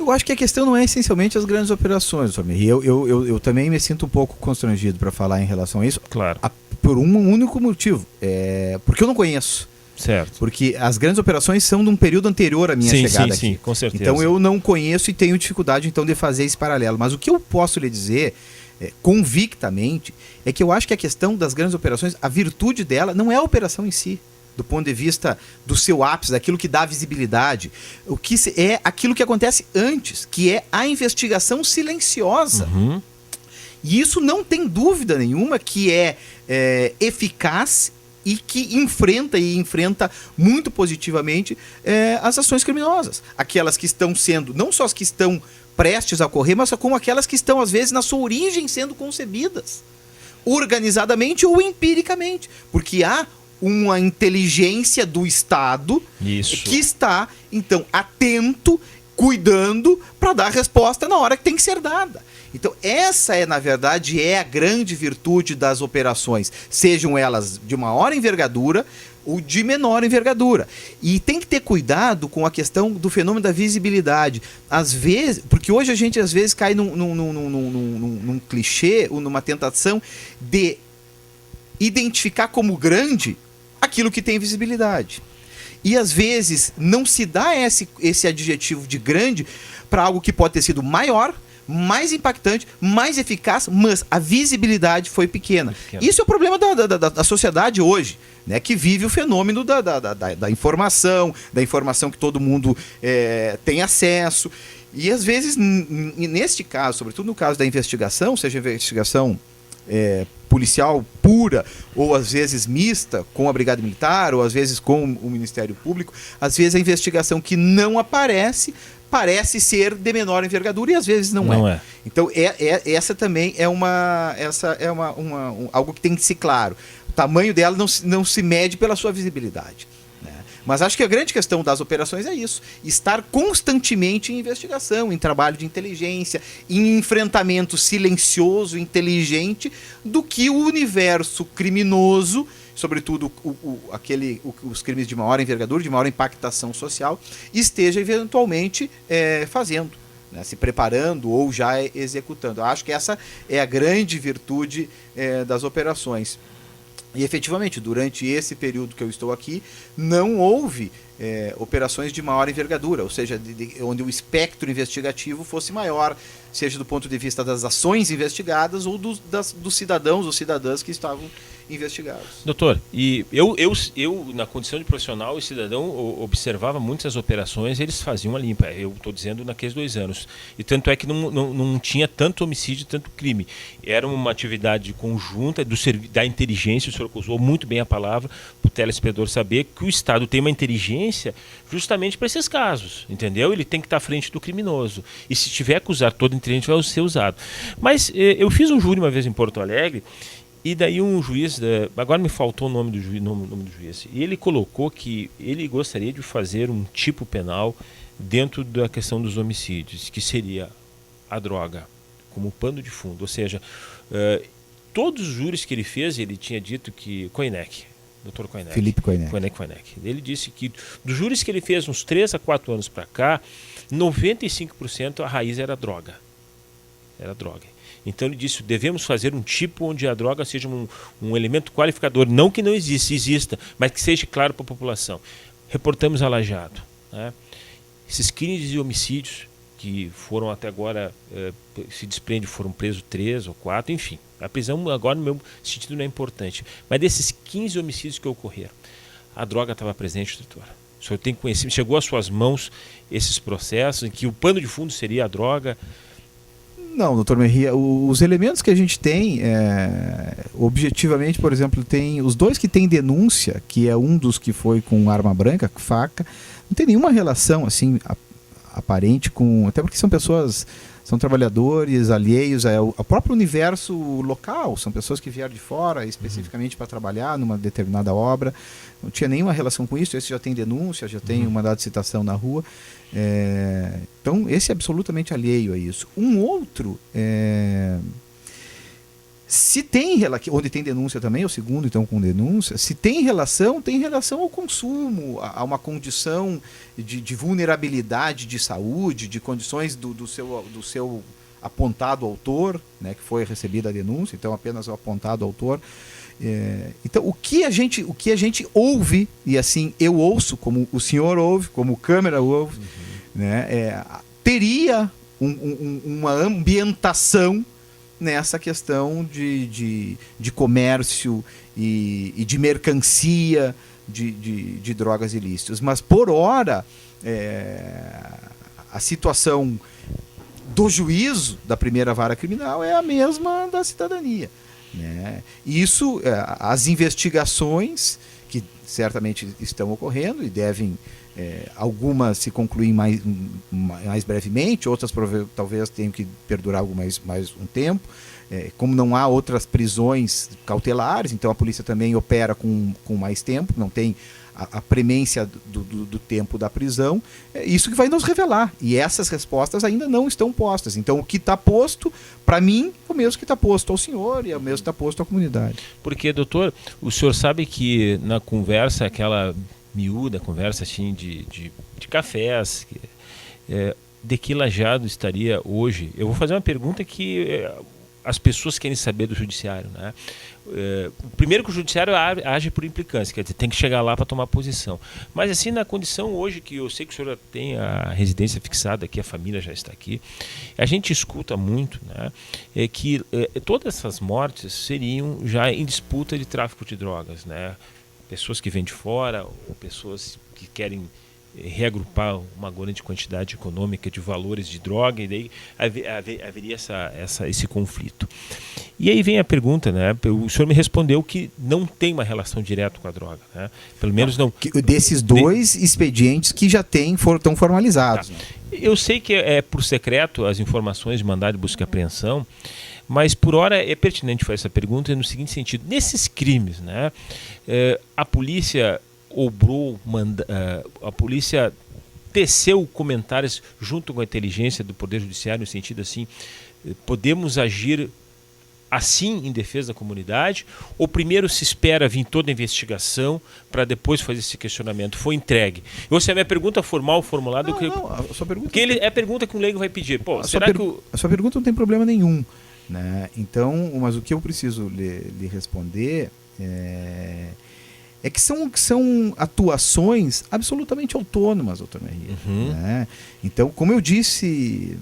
Eu acho que a questão não é essencialmente as grandes operações, Tommy. Eu também me sinto um pouco constrangido para falar em relação a isso. Claro. Por um único motivo. Porque eu não conheço. Certo. Porque as grandes operações são de um período anterior à minha chegada aqui. Sim, com certeza. Então eu não conheço e tenho dificuldade então de fazer esse paralelo. Mas o que eu posso lhe dizer convictamente é que eu acho que a questão das grandes operações, a virtude dela não é a operação em si, do ponto de vista do seu ápice, daquilo que dá visibilidade. O que é aquilo que acontece antes, que é a investigação silenciosa. Uhum. E isso não tem dúvida nenhuma que é eficaz e que enfrenta muito positivamente as ações criminosas. Aquelas que estão sendo, não só as que estão prestes a ocorrer, mas como aquelas que estão, às vezes, na sua origem sendo concebidas, organizadamente ou empiricamente. Porque há uma inteligência do Estado que está, então, atento, cuidando para dar resposta na hora que tem que ser dada. Então, essa na verdade, é a grande virtude das operações, sejam elas de maior envergadura ou de menor envergadura. E tem que ter cuidado com a questão do fenômeno da visibilidade. Às vezes, porque hoje a gente às vezes cai num clichê, ou numa tentação de identificar como grande aquilo que tem visibilidade. E às vezes não se dá esse adjetivo de grande para algo que pode ter sido maior, mais impactante, mais eficaz, mas a visibilidade foi pequena. Isso é o problema da sociedade hoje, né, que vive o fenômeno da informação, da informação que todo mundo tem acesso. E às vezes, neste caso, sobretudo no caso da investigação, seja investigação policial pura, ou às vezes mista, com a Brigada Militar, ou às vezes com o Ministério Público, às vezes a investigação que não aparece parece ser de menor envergadura e às vezes não é. Então essa também é algo que tem que ser claro. O tamanho dela não se mede pela sua visibilidade, né? Mas acho que a grande questão das operações é isso: estar constantemente em investigação, em trabalho de inteligência, em enfrentamento silencioso, inteligente do que o universo criminoso, sobretudo os crimes de maior envergadura, de maior impactação social, esteja eventualmente fazendo, né, se preparando ou já executando. Eu acho que essa é a grande virtude das operações. E efetivamente, durante esse período que eu estou aqui, não houve operações de maior envergadura, ou seja, onde o espectro investigativo fosse maior, seja do ponto de vista das ações investigadas ou dos cidadãos ou cidadãs que estavam investigados. Doutor, e eu na condição de profissional e cidadão observava muitas operações, eles faziam a limpa. Eu estou dizendo naqueles 2 anos. E tanto é que não tinha tanto homicídio, tanto crime. Era uma atividade conjunta da inteligência, o senhor usou muito bem a palavra, para o telespectador saber que o Estado tem uma inteligência justamente para esses casos, entendeu? Ele tem que estar à frente do criminoso. E se tiver que usar toda a inteligência, vai ser usado. Mas eu fiz um júri uma vez em Porto Alegre, e daí um juiz, agora me faltou o nome do juiz, e ele colocou que ele gostaria de fazer um tipo penal dentro da questão dos homicídios, que seria a droga, como pano de fundo. Ou seja, todos os júris que ele fez, ele tinha dito que Dr. Koinek. Felipe Koinek. Ele disse que dos júris que ele fez uns 3 a 4 anos para cá, 95% a raiz era droga. Então ele disse, devemos fazer um tipo onde a droga seja um elemento qualificador, não que não exista, mas que seja claro para a população. Reportamos a Lajeado, né? Esses crimes e homicídios que foram até agora, se desprende, foram presos 3 ou 4, enfim. A prisão agora no meu sentido não é importante. Mas desses 15 homicídios que ocorreram, a droga estava presente, doutor. O senhor tem conhecimento, chegou às suas mãos esses processos em que o pano de fundo seria a droga? Não, doutor Merria, os elementos que a gente tem, objetivamente, por exemplo, tem os 2 que tem denúncia, que é um dos que foi com arma branca, com faca, não tem nenhuma relação assim aparente com, até porque são pessoas, são trabalhadores alheios ao próprio universo local, são pessoas que vieram de fora especificamente para trabalhar numa determinada obra, não tinha nenhuma relação com isso. Esse já tem denúncia, já tem um mandado de citação na rua. Então esse é absolutamente alheio a isso. Um outro Se tem, onde tem denúncia também, é o segundo, então, com denúncia, se tem relação ao consumo, a uma condição de vulnerabilidade de saúde, de condições do seu apontado autor, né, que foi recebida a denúncia, então apenas o apontado autor. Então, o que a gente ouve, e assim eu ouço, como o senhor ouve, como o câmera ouve, né, teria uma ambientação nessa questão de comércio e de mercancia de drogas ilícitas. Mas, por hora, a situação do juízo da primeira vara criminal é a mesma da cidadania, né? Isso, as investigações que certamente estão ocorrendo e devem, algumas se concluem mais brevemente, outras talvez tenham que perdurar mais um tempo. Como não há outras prisões cautelares, então a polícia também opera com mais tempo, não tem a premência do tempo da prisão. É isso que vai nos revelar. E essas respostas ainda não estão postas. Então o que está posto, para mim, é o mesmo que está posto ao senhor e é o mesmo que está posto à comunidade. Porque, doutor, o senhor sabe que na conversa, aquela miúda conversa assim de cafés, de que Lajeado estaria hoje? Eu vou fazer uma pergunta que as pessoas querem saber do judiciário, né? Primeiro que o judiciário age por implicância, quer dizer, tem que chegar lá para tomar posição. Mas assim, na condição hoje que eu sei que o senhor tem a residência fixada aqui, a família já está aqui, a gente escuta muito, né, que todas essas mortes seriam já em disputa de tráfico de drogas, né? Pessoas que vêm de fora ou pessoas que querem reagrupar uma grande quantidade econômica de valores de droga, e daí haveria esse conflito. E aí vem a pergunta, né? O senhor me respondeu que não tem uma relação direta com a droga, né? Pelo menos não. Desses dois expedientes que já estão formalizados. Tá. Eu sei que é por secreto as informações de mandado de busca e apreensão, mas por hora é pertinente fazer essa pergunta no seguinte sentido: nesses crimes, né? A polícia obrou, a polícia teceu comentários junto com a inteligência do Poder Judiciário no sentido assim, podemos agir assim em defesa da comunidade, ou primeiro se espera vir toda a investigação para depois fazer esse questionamento? Foi entregue. Ou se a minha pergunta formal formulada... A sua pergunta é a pergunta que um leigo vai pedir. Pô, a sua pergunta não tem problema nenhum, né? Então, mas o que eu preciso lhe responder é que são atuações absolutamente autônomas, doutor Merria. Né? Então, como eu disse,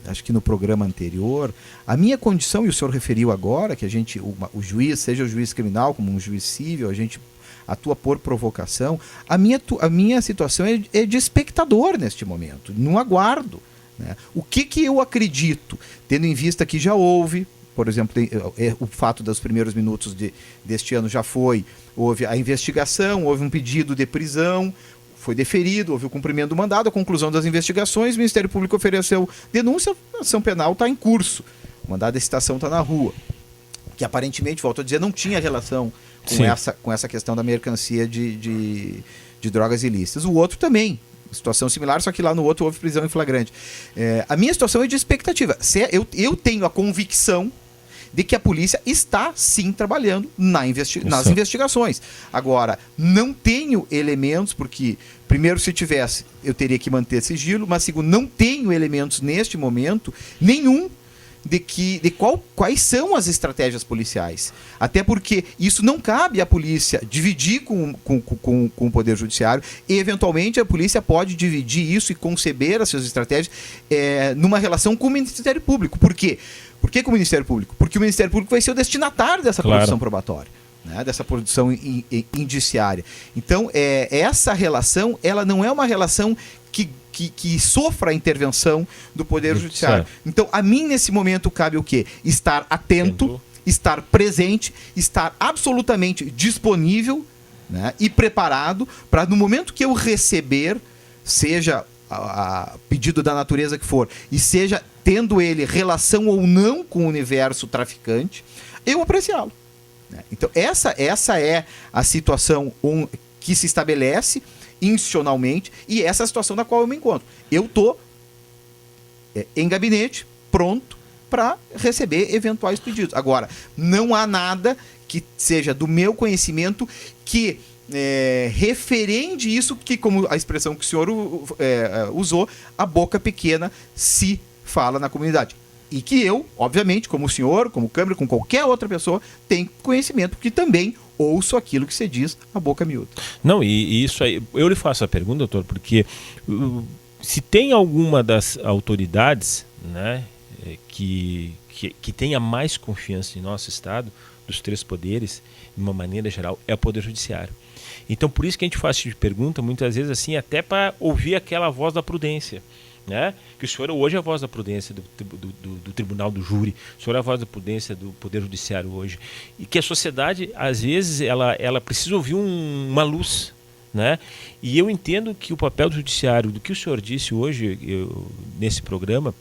acho que no programa anterior, a minha condição, e o senhor referiu agora, que o juiz, seja o juiz criminal como um juiz civil, a gente atua por provocação, a minha situação é de espectador neste momento, não aguardo. Né? O que eu acredito, tendo em vista que já houve, por exemplo, o fato dos primeiros minutos deste ano houve a investigação, houve um pedido de prisão, foi deferido, houve o cumprimento do mandado, a conclusão das investigações, o Ministério Público ofereceu denúncia, a ação penal está em curso, o mandado de citação está na rua, que aparentemente, volto a dizer, não tinha relação com essa questão da mercancia de drogas ilícitas. O outro também, situação similar, só que lá no outro houve prisão em flagrante. A minha situação é de expectativa. Eu tenho a convicção de que a polícia está, sim, trabalhando nas investigações. Agora, não tenho elementos, porque, primeiro, se tivesse, eu teria que manter sigilo, mas, segundo, não tenho elementos neste momento nenhum quais são as estratégias policiais. Até porque isso não cabe à polícia dividir com o Poder Judiciário, e eventualmente a polícia pode dividir isso e conceber as suas estratégias numa relação com o Ministério Público. Por quê? Por que com o Ministério Público? Porque o Ministério Público vai ser o destinatário dessa produção probatória, né? Dessa produção indiciária. Então, essa relação, ela não é uma relação que sofra a intervenção do Poder Judiciário. Então, a mim, nesse momento, cabe o quê? Estar atento, estar presente, estar absolutamente disponível, né, e preparado para, no momento que eu receber, seja a pedido da natureza que for, e seja tendo ele relação ou não com o universo traficante, eu apreciá-lo. Né? Então, essa é a situação que se estabelece institucionalmente, e essa é a situação na qual eu me encontro. Eu estou em gabinete, pronto para receber eventuais pedidos. Agora, não há nada que seja do meu conhecimento que referende isso, que, como a expressão que o senhor usou, a boca pequena se fala na comunidade. E que eu, obviamente, como o senhor, como Câmara, como qualquer outra pessoa, tem conhecimento, porque também ouço aquilo que você diz a boca miúda. Não, e isso aí, eu lhe faço a pergunta, doutor, porque se tem alguma das autoridades, né, que tenha mais confiança em nosso Estado, dos três poderes, de uma maneira geral, é o Poder Judiciário. Então, por isso que a gente faz essa pergunta, muitas vezes, assim, até para ouvir aquela voz da prudência. Né? Que o senhor hoje é a voz da prudência do tribunal do júri, o senhor é a voz da prudência do Poder Judiciário hoje, e que a sociedade, às vezes, ela precisa ouvir uma luz, né? E eu entendo que o papel do judiciário, do que o senhor disse hoje nesse programa,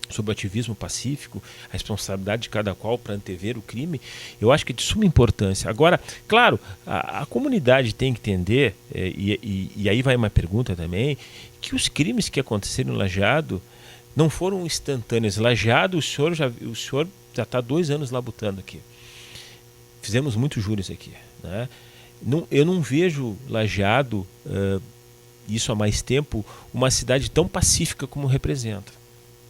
sobre o ativismo pacífico, a responsabilidade de cada qual para antever o crime, eu acho que é de suma importância. Agora, claro, a comunidade tem que entender, e aí vai uma pergunta também, que os crimes que aconteceram em Lajeado não foram instantâneos. Lajeado, o senhor já está 2 anos labutando aqui. Fizemos muitos júris aqui. Né? Eu não vejo Lajeado, isso há mais tempo, uma cidade tão pacífica como representa.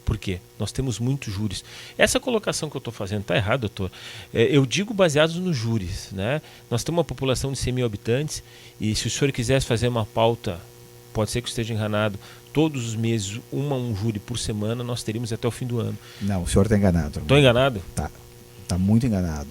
Por quê? Nós temos muitos júris. Essa colocação que eu estou fazendo está errada, doutor. Eu digo baseados nos júris. Né? Nós temos uma população de 100 mil habitantes e se o senhor quisesse fazer uma pauta, pode ser que eu esteja enganado, todos os meses, um júri por semana, nós teríamos até o fim do ano. Não, o senhor está enganado. Estou enganado? Tá muito enganado.